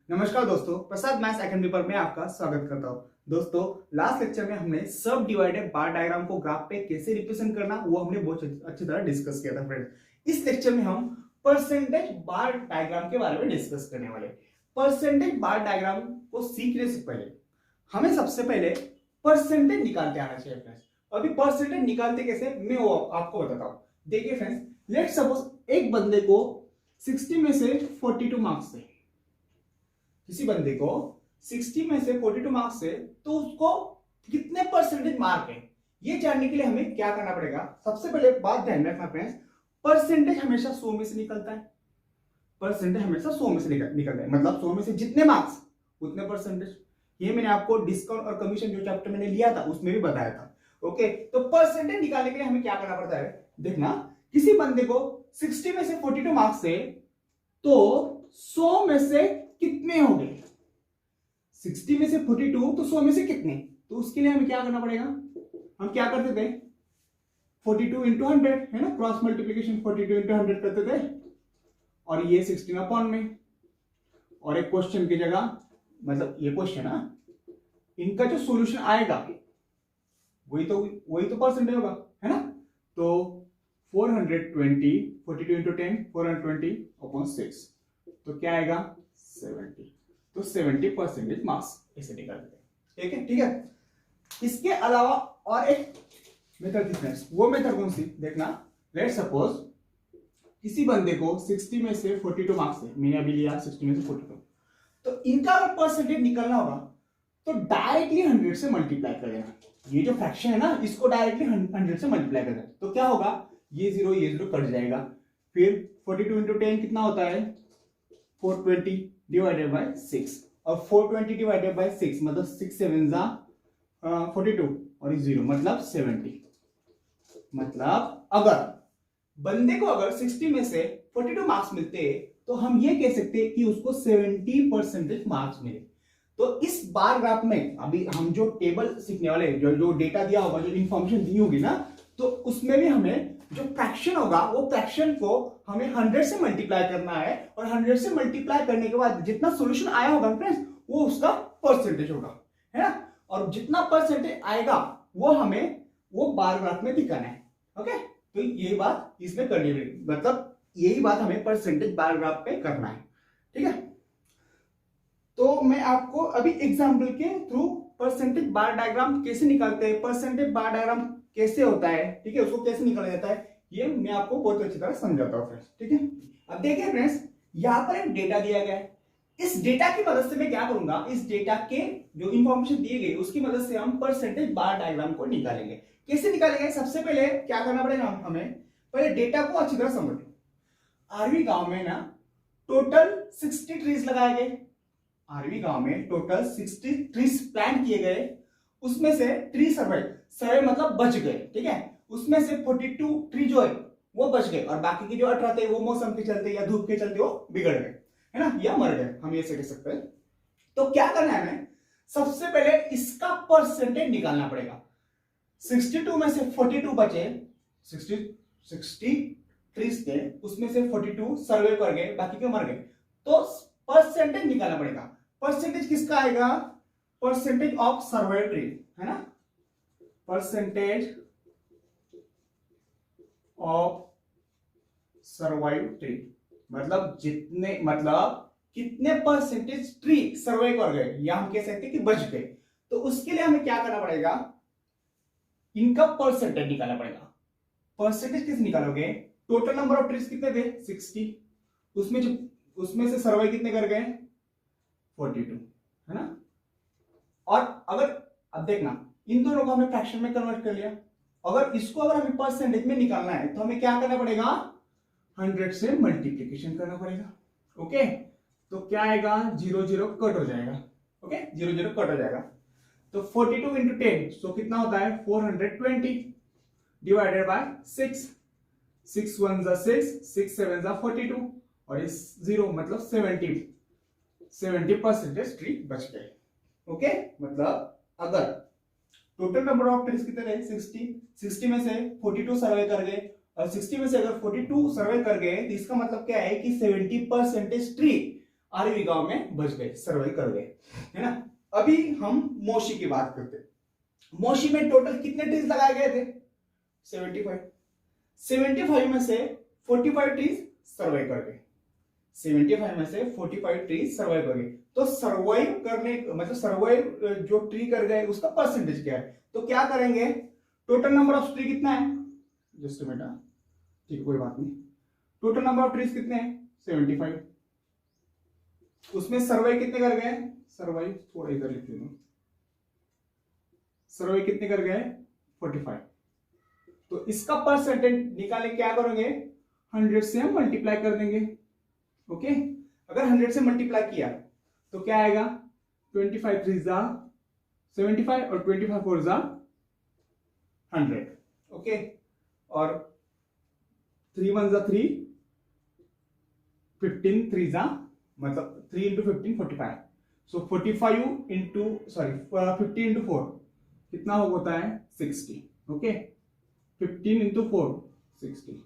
नमस्कार दोस्तों, प्रसाद maths academy पर मैं आपका स्वागत करता हूं। दोस्तों, लास्ट लेक्चर में हमने सब डिवाइडेड बार डायग्राम को ग्राफ पे कैसे रिप्रेजेंट करना वो हमने बहुत अच्छी तरह डिस्कस किया था फ्रेंड्स। इस लेक्चर में हम परसेंटेज बार डायग्राम के बारे में डिस्कस करने वाले। परसेंटेज बार डायग्राम को सीखने से पहले हमें सबसे पहले परसेंटेज निकालते आना चाहिए फ्रेंड्स। अभी परसेंटेज निकालते कैसे मैं वो आपको बताता हूँ। देखिए फ्रेंड्स, लेट्स सपोज एक बंदे को 60 में से 42 मार्क्स है। किसी बंदे को 60 में से 42 मार्क्स है तो उसको कितने परसेंटेज मार्क है ये जानने के लिए हमें क्या करना पड़ेगा। सबसे पहले बात ध्यान रखना फ्रेंड्स, परसेंटेज हमेशा 100 में से निकलता है। परसेंटेज हमेशा 100 में से निकलता है, मतलब 100 में से जितने मार्क्स उतने परसेंटेज। ये मैंने आपको डिस्काउंट और कमीशन जो चैप्टर मैंने लिया था उसमें भी बताया था। ओके, तो परसेंटेज निकालने के लिए हमें क्या करना पड़ता है। देखना, किसी बंदे को 60 में से 42 मार्क्स है तो 100 में से कितने हो गए। 60 में से 42 तो 100 में से कितने, तो उसके लिए हमें क्या करना पड़ेगा। हम क्या करते थे, 42 इंटू 100 है ना, क्रॉस मल्टीप्लीकेशन 42 इंटू 100 करते थे और ये 16 अपॉन में, और एक क्वेश्चन की जगह, मतलब ये क्वेश्चन ना, इनका जो सॉल्यूशन आएगा वही तो परसेंटेज होगा, है ना। तो 420 42 इंटू 10 420 अपॉन 6 तो क्या आएगा 70। तो 70% मार्क्स ऐसे निकालते हैं। ठीक है। इसके अलावा और एक मेथड थी फ्रेंड्स, वो मेथड कौन सी देखना। लेट्स सपोज किसी बंदे को 60 में से 42 मार्क्स है, मैंने अभी लिया 60 में से 42, तो इनका अगर परसेंटेज निकालना होगा तो डायरेक्टली 100 से मल्टीप्लाई कर देना। ये जो फ्रैक्शन है ना, इसको डायरेक्टली 100 से मल्टीप्लाई कर देना, तो क्या होगा, ये जीरो कट जाएगा। फिर 42 इंटू 10 कितना होता है 420 डिवाइडेड बाय 6, और 420 डिवाइडेड बाय 6 मतलब 6 7 जा 42 और 0 मतलब 70। मतलब अगर बंदे को अगर 60 में से 42 मार्क्स मिलते तो हम ये कह सकते हैं कि उसको 70% मार्क्स मिले। तो इस बार ग्राफ में अभी हम जो टेबल सीखने वाले, जो डेटा दिया होगा, जो इंफॉर्मेशन दी होगी ना, तो उसमें भी हमें जो फ्रैक्शन होगा वो फ्रैक्शन को हमें 100 से मल्टीप्लाई करना है, और 100 से मल्टीप्लाई करने के बाद जितना सॉल्यूशन आया होगा फ्रेंड्स वो उसका परसेंटेज होगा, है ना। और जितना परसेंटेज आएगा वो हमें वो बार ग्राफ में दिखाना है। ओके, तो यही बात इसमें करनी है, मतलब यही बात हमें परसेंटेज बार ग्राफ पे करना है। ठीक है, तो मैं आपको अभी एग्जाम्पल के थ्रू परसेंटेज बार डायग्राम कैसे निकालते हैं, परसेंटेज बार डायग्राम कैसे होता है, ठीक है, उसको कैसे निकाला जाता है, ये मैं आपको बहुत अच्छी तरह समझाता हूँ फ्रेंड्स। ठीक है, अब देखिए फ्रेंड्स, यहाँ पर एक डेटा दिया गया है। इस डेटा की मदद से मैं क्या करूंगा, इस डेटा के जो इंफॉर्मेशन दी गई उसकी मदद से हम परसेंटेज बार डायग्राम को निकालेंगे। कैसे निकालेंगे, सबसे पहले क्या करना पड़ेगा, हमें पहले डेटा को अच्छी तरह समझ। आरवी गांव में ना टोटल 60 ट्रीज लगाए गए। आरवी गांव में टोटल 60 ट्रीज प्लांट किए गए, उसमें से ट्री सर्वे मतलब बच गए। ठीक है, उसमें से 42 ट्री जो है वो बच गए, और बाकी के जो 18 थे वो मौसम के चलते या धूप के चलते वो बिगड़ गए, है ना, या मर गए, हम ये कह सकते हैं। तो क्या करना है हमें, सबसे पहले इसका परसेंटेज निकालना पड़ेगा। 62 में से 42 बचे, 60 ट्रीज थे, उसमें से 42 सर्वे कर गए, बाकी के मर गए, तो परसेंटेज निकालना पड़ेगा। परसेंटेज किसका आएगा, परसेंटेज ऑफ सर्वाइव ट्री, है ना, परसेंटेज ऑफ सर्वाइव ट्री मतलब कितने परसेंटेज ट्री सर्वाइव कर गए, या हम कह सकते हैं कि बच गए। तो उसके लिए हमें क्या करना पड़ेगा, इनका परसेंटेज निकालना पड़ेगा। परसेंटेज किस निकालोगे, टोटल नंबर ऑफ ट्रीज कितने थे 60, उसमें से सर्वाइव कितने कर गए 42, है ना। और अगर अब देखना, इन दोनों को हमने फ्रैक्शन में कन्वर्ट कर लिया, अगर हमें परसेंटेज में निकालना है तो हमें क्या करना पड़ेगा, 100 से मल्टीप्लीकेशन करना पड़ेगा। ओके, तो क्या आएगा 0 कट हो जाएगा। ओके, 0 कट हो जाएगा, तो 42 इंटू 10 तो कितना होता है 420 डिवाइडेड बाय 6, 6 1 जा 6, 6 7 जा 42 और इस 0 मतलब 70% ट्री बच गए। ओके, मतलब अगर टोटल नंबर ऑफ ट्रीज कितने रहे 60 में से 42 सर्वे कर गए, और 60 में से अगर 42 सर्वे कर गए तो इसका मतलब क्या है कि 70% ट्री आरवी गांव में बच गए, सर्वाइव कर गए, है ना। अभी हम मोशी की बात करते हैं। मोशी में टोटल कितने ट्रीज लगाए गए थे? 75। 75 में से 45 ट्रीज सर्वाइव कर गए। 75 में से 45 ट्रीज सर्वाइव कर गए। तो सर्वाइव करने मतलब सर्वाइव जो ट्री कर गए उसका परसेंटेज क्या है? तो क्या करेंगे, टोटल नंबर ऑफ ट्री कितना है, जस्ट बेटा ठीक कोई बात नहीं, टोटल नंबर ऑफ ट्रीज कितने हैं? 75। उसमें सर्वाइव कितने कर गए? सर्वाइव थोड़ा इधर लिख लेना, सर्वाइव कितने कर गए? 45। तो इसका परसेंटेज निकाले क्या करोगे? 100 से हम मल्टीप्लाई कर देंगे। ओके, अगर 100 से मल्टीप्लाई किया तो क्या आएगा? 25 3 जा 75 और 25 4 जा 100। ओके, और 3 1 जा 3, 15 3 जा मतलब 3 into 15 45। सो 45 इंटू 50 इंटू 4 कितना होता है? 60। Okay, 15 into 4 60।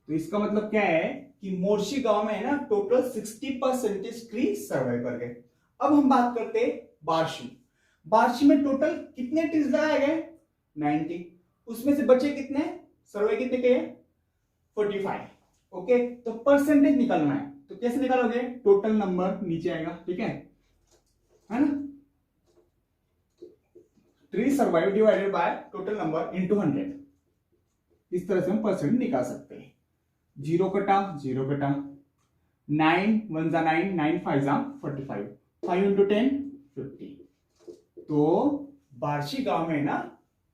तो इसका मतलब क्या है कि मोर्शी गांव में है ना टोटल 60% ट्री सर्वाइव कर गए। अब हम बात करते हैं बार्शी। बार्शी में टोटल कितने ट्रीज लगाए गए? 90। उसमें से बचे कितने? सर्वाइव कितने के? 45। ओके, तो परसेंटेज निकालना है, तो कैसे निकालोगे? टोटल नंबर नीचे आएगा, ठीक है ना। Tree survive divided by total number into 100। इस तरह से हम परसेंट निकाल सकते हैं। 0 कटा 0 कटा, 9 1 जा 9, 9 5 जा 45, 5 इंटू 10 50। तो बार्शी गांव में ना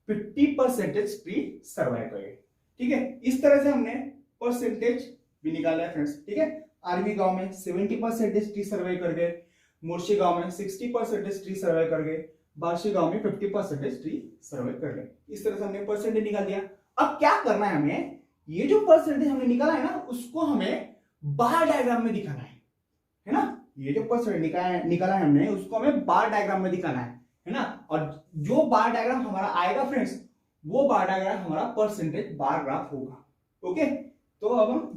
50% ट्री सर्वाइव कर गए, ठीक है। इस तरह से हमने परसेंटेज भी निकाला है फ्रेंड्स, ठीक है। आर्मी गांव में 70% ट्री सर्वाइव कर गए, मोर्शी गांव में 60% ट्री सर्वाइव कर गए, बार्शी गांव में 50% ट्री सर्वाइव कर गए। इस तरह से हमने परसेंटेज निकाल दिया। अब क्या करना है हमें? ये जो परसेंटेज हमने निकाला है ना उसको हमें बार डायग्राम में दिखाना है ना। ये जो परसेंटेज निकाला है हमने उसको हमें बार डायग्राम में दिखाना है ना। और जो बार डायग्राम हमारा आएगा फ्रेंड्स, वो बार डायग्राम हमारा परसेंटेज बार ग्राफ होगा। ओके, तो अब हम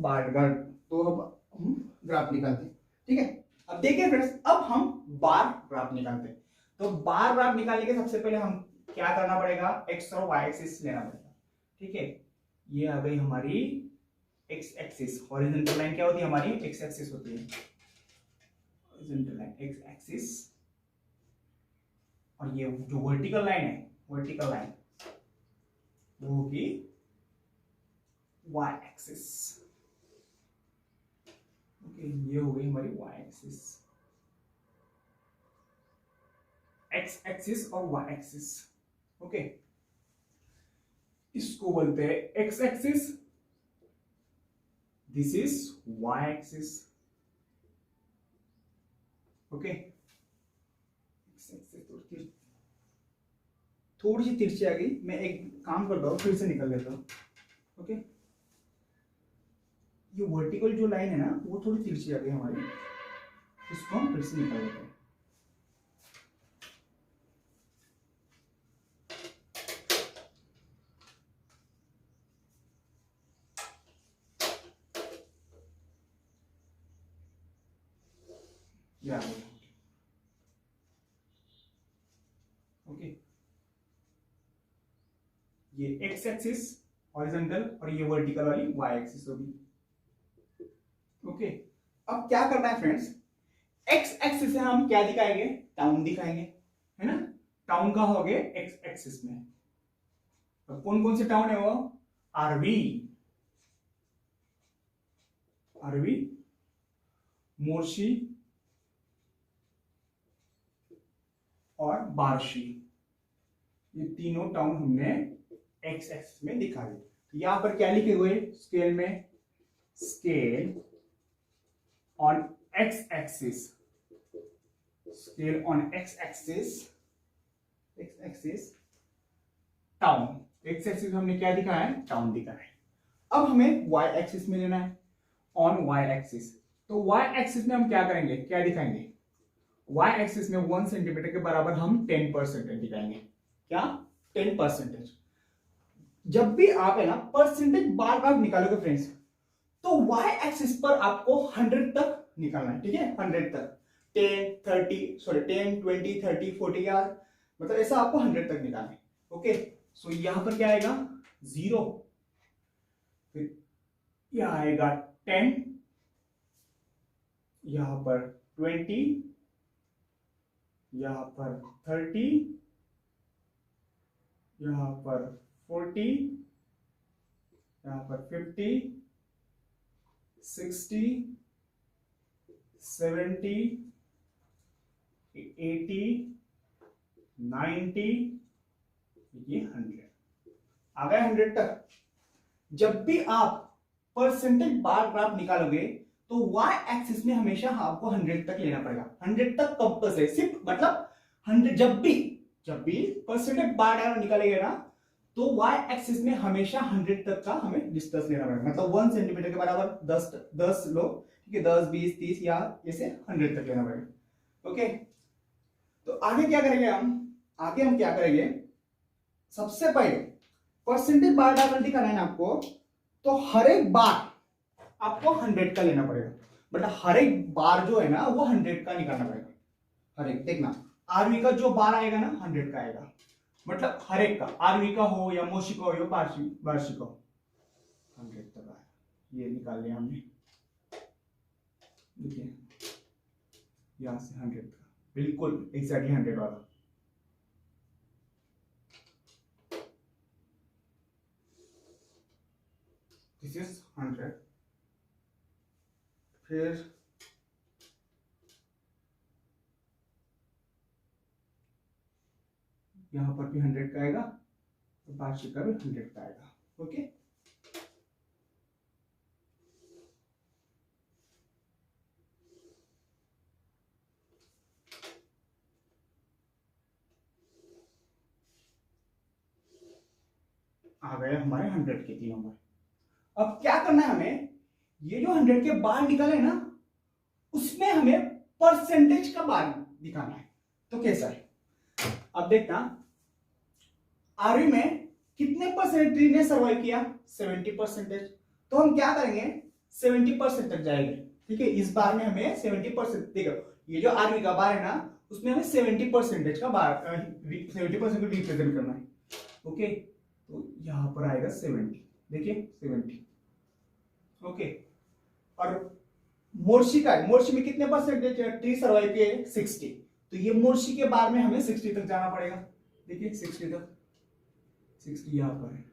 ग्राफ निकालते हैं, ठीक है। अब देखिए फ्रेंड्स, अब हम बार ग्राफ निकालते हैं। तो बार ग्राफ निकालने के सबसे पहले हम क्या करना पड़ेगा? एक्स और वाई एक्सिस लेना पड़ेगा, ठीक है। ये आ गई हमारी एक्स एक्सिस। हॉरिजॉन्टल लाइन क्या होती है हमारी? एक्स एक्सिस होती है, हॉरिजॉन्टल लाइन एक्स एक्सिस। और ये जो वर्टिकल लाइन है, वर्टिकल लाइन वो होगी वाई एक्सिस। ओके, ये हो गई हमारी वाई एक्सिस, एक्स एक्सिस और वाई एक्सिस। ओके, इसको बोलते हैं X axis, this is Y axis. Okay, X axis थोड़ी सी तिरछी आ गई, मैं एक काम करता हूं फिर से निकल लेता हूं। ओके, ये वर्टिकल जो लाइन है ना वो थोड़ी तिरछी आ गई हमारी, इसको हम फिर से निकाल लेते हैं। ओके, ये एक्स एक्सिस हॉरिजॉन्टल और ये वर्टिकल वाली वाई एक्सिस होगी। ओके, अब क्या करना है फ्रेंड्स? एक्स एक्सिस से हम क्या दिखाएंगे? टाउन दिखाएंगे, है ना। टाउन का हो गए एक्स एक्सिस में। तो कौन कौन से टाउन है वो? आरवी, आरवी, मोर्शी और बार्शी, ये तीनों टाउन हमने एक्स एक्सिस में दिखा दिए। तो यहां पर क्या लिखे हुए? स्केल में, scale on x axis, scale on x axis, X axis town. X axis हमने क्या दिखाया है? टाउन दिखाया है। अब हमें वाई एक्सिस में लेना है, ऑन वाई एक्सिस। तो वाई एक्सिस में हम क्या करेंगे? क्या दिखाएंगे? वाई एक्सिस में 1 सेंटीमीटर के बराबर हम 10% दिखाएंगे। क्या? 10%। जब भी आप है ना परसेंटेज बार बार निकालोगे फ्रेंड्स, तो वाई एक्सिस पर आपको 100 तक निकालना है, ठीक है, 100 तक। 10 20 30 40 या मतलब ऐसा आपको 100 तक निकालना है। ओके, सो यहां पर क्या आएगा 0, फिर यहां आएगा 10, यहां पर 20, यहां पर 30, यहां पर 40, यहां पर 50, 60, 70, 80, 90, ये 100 आ गए 100 तक। जब भी आप परसेंटेज बार ग्राफ निकालोगे तो y एक्सिस में हमेशा आपको 100 तक लेना पड़ेगा, 100 तक कंपल्सरी, सिर्फ मतलब 100 जब भी परसेंटेज बार डायग्राम निकालेंगे ना तो y एक्सिस में हमेशा 100 तक का हमें डिस्टेंस लेना पड़ेगा, मतलब 1 सेंटीमीटर के बराबर 10 लो, ठीक है, 10 20 30 या ऐसे 100 तक लेना पड़ेगा। ओके, तो आगे क्या करेंगे हम क्या करेंगे, सबसे पहले परसेंटेज बार डायग्राम दिखाना है ना आपको, तो हर एक बार आपको 100 का लेना पड़ेगा, बट हर एक बार जो है ना वो 100 का निकालना पड़ेगा। हर एक देखना, आरवी का जो बार आएगा ना 100 का आएगा, मतलब हर एक का, आरवी का हो या मोशी का हो या वार्षिक हो, 100 तक आएगा। ये निकाल लिया हमने, देखिए यहां से 100 का, बिल्कुल एग्जैक्टली 100 वाला। दिस इज 100, फिर यहां पर भी 100 का आएगा, तो वार्षिक का भी 100 का आएगा। ओके, आ गए हमारे 100 के 3 नंबर। अब क्या करना है हमें, ये जो 100 के बार निकाले ना उसमें हमें परसेंटेज का बार दिखाना है। तो कैसा है, अब देखना आरवी में कितने परसेंट ट्री ने सर्वाइव किया, 70%। तो हम क्या करेंगे 70% तक जाएंगे, ठीक है, इस बार में हमें 70%, देखो ये जो आरवी का बार है ना उसमें हमें 70% का बार 70% को रिप्रेजेंट करना है। ओके, तो यहां पर आएगा 70, देखिए 70। ओके, और मोर्शी में कितने परसेंटेज ट्री सर्वाइव किए, 60, तो ये मोर्शी के बार में हमें 60 तक जाना पड़ेगा, देखिए 60 तक, 60 यहां पर है।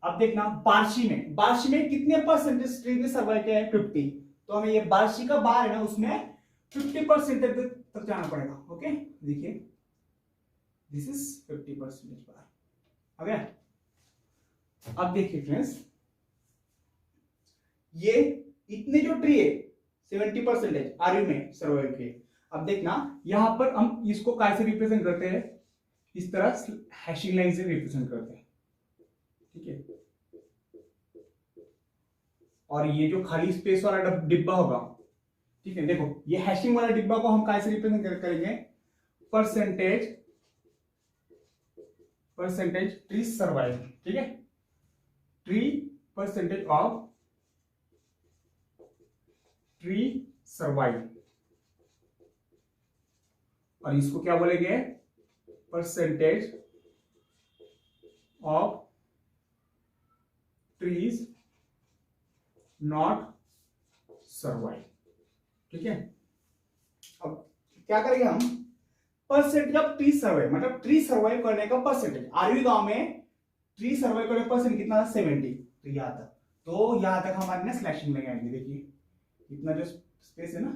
अब देखना बार्शी में कितने परसेंटेज ट्री ने सर्वाइव किया है, 50, तो हमें ये बार्शी का बार है ना उसमें 50% तक जाना पड़ेगा। ओके, देखिए दिस इज 50% बार। अब देखिए फ्रेंड्स, ये इतने जो ट्री है 70% आरयू में सर्वाइव किए। अब देखना यहां पर हम इसको कैसे रिप्रेजेंट करते हैं, इस तरह हैशिंग लाइन से रिप्रेजेंट करते हैं, ठीक है, और ये जो खाली स्पेस वाला डिब्बा होगा, ठीक है, देखो ये हैशिंग वाला डिब्बा को हम कैसे रिप्रेजेंट करेंगे, परसेंटेज ट्री सर्वाइव, ठीक है, tree percentage of tree survive, और इसको क्या बोलेंगे, percentage of trees not survive, ठीक है। अब क्या करेंगे हम, परसेंटेज ऑफ ट्री सर्वाइव, मतलब ट्री सर्वाइव करने का परसेंटेज, आरवी गांव में ट्री सर्वाइव करने का परसेंट कितना था, 70, तो यहां तक हमारे ना स्लैशिंग लगाएंगे, देखिए इतना जो स्पेस है ना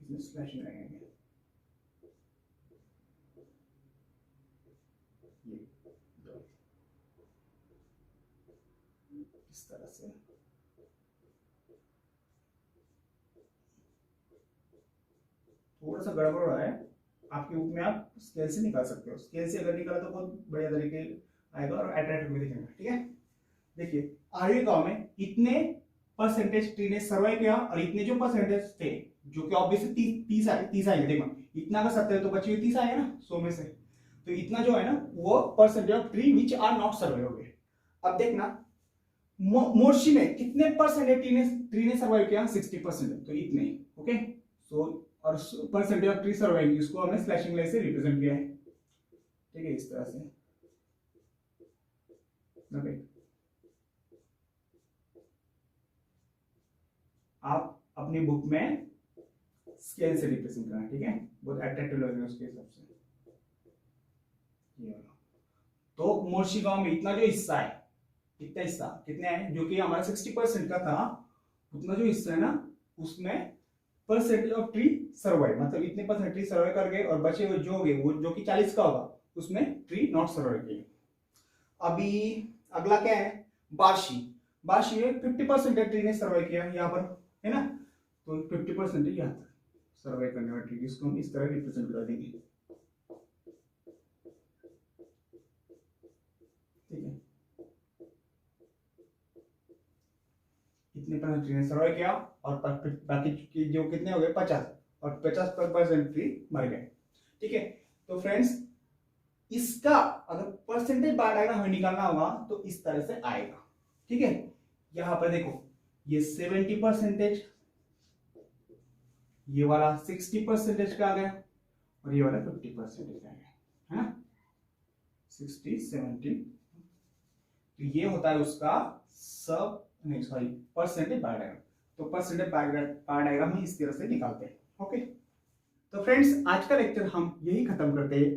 इसमें स्लैशिंग लगाएंगे, इस तरह से। थोड़ा सा गड़बड़ हो रहा है आपके बुक में, आप स्केल से निकाल सकते हो, स्केल से अगर निकाला तो बहुत बढ़िया तरीके आएगा और अट्रैक्टिव में दिखेगा, ठीक है। देखिए आरवी गांव में इतने परसेंटेज ट्री ने सर्वाइव किया और इतने जो परसेंटेज थे, जो कि ऑब्वियसली 30 आएंगे, देखो इतना का 70 तो बची हुई 30 आएगा ना 100 में से, तो इतना जो है ना वो percentage of tree which are not survive हो गए। अब देखना मोर्शी में कितने परसेंटेज ट्री ने सर्वाइव किया? 60%, तो इतने ही। ओके, सो और परसेंटेज ऑफ ट्री सर्वाइव इसको हमने स्लैशिंग लाइन से रिप्रेजेंट किया है, ठीक है, इस तरह से। ओके, आप अपनी बुक में स्केल से रिप्रेजेंट करना, ठीक है, बहुत अट्रैक्टिव लगेगा उसके हिसाब से। तो मोर्शी गांव में इतना जो हिस्सा है, इतना हिस्सा कितने है, जो कि हमारा 60% का था, उतना जो हिस्सा है ना, उसमें परसेंटेज ऑफ ट्री सर्वाइव, मतलब इतने परसेंट ट्री सर्वाइव कर गए, और बचे हुए जो होंगे वो जो कि 40 का होगा, उसमें ट्री नॉट सर्वाइव किए। अभी अगला क्या है? बार्शी। बार्शी में 50% ट्री ने सर्वाइव किया, यहाँ पर है ना, तो 50% यहाँ तक सर्वाइव करने वाले ट्री, इसको हम इस तरह रिप्रेजेंट कर देंगे, ठीक है। इतने परसेंट ट्री ने सर्वाइव किया, और बाकी जो कितने हो गए? 50, और 50% ट्री मर गए, ठीक है। तो फ्रेंड्स, इसका अगर परसेंटेज बार डायग्राम हमें निकालना होगा तो इस तरह से आएगा, ठीक है। यहां पर देखो, ये 70%, ये वाला 60% का आ गया, और ये वाला 50% का आ गया, है ना, 60 70। तो ये होता है उसका सब, नहीं सॉरी, परसेंटेज बार डायग्राम। तो परसेंटेज बार डायग्राम हम इस तरह से निकालते हैं, ओके। तो फ्रेंड्स, आज का लेक्चर हम यही खत्म करते हैं।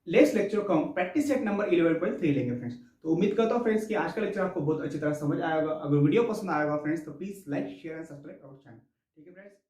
नेक्स्ट लेक्चर को हम प्रैक्टिस सेट नंबर 11.3 लेंगे फ्रेंड्स। तो उम्मीद करता हूँ फ्रेंड्स कि आज का लेक्चर आपको बहुत अच्छी तरह समझ आएगा। अगर वीडियो पसंद आएगा फ्रेंड्स, तो please like share and subscribe our channel, ठीक है फ्रेंड्स।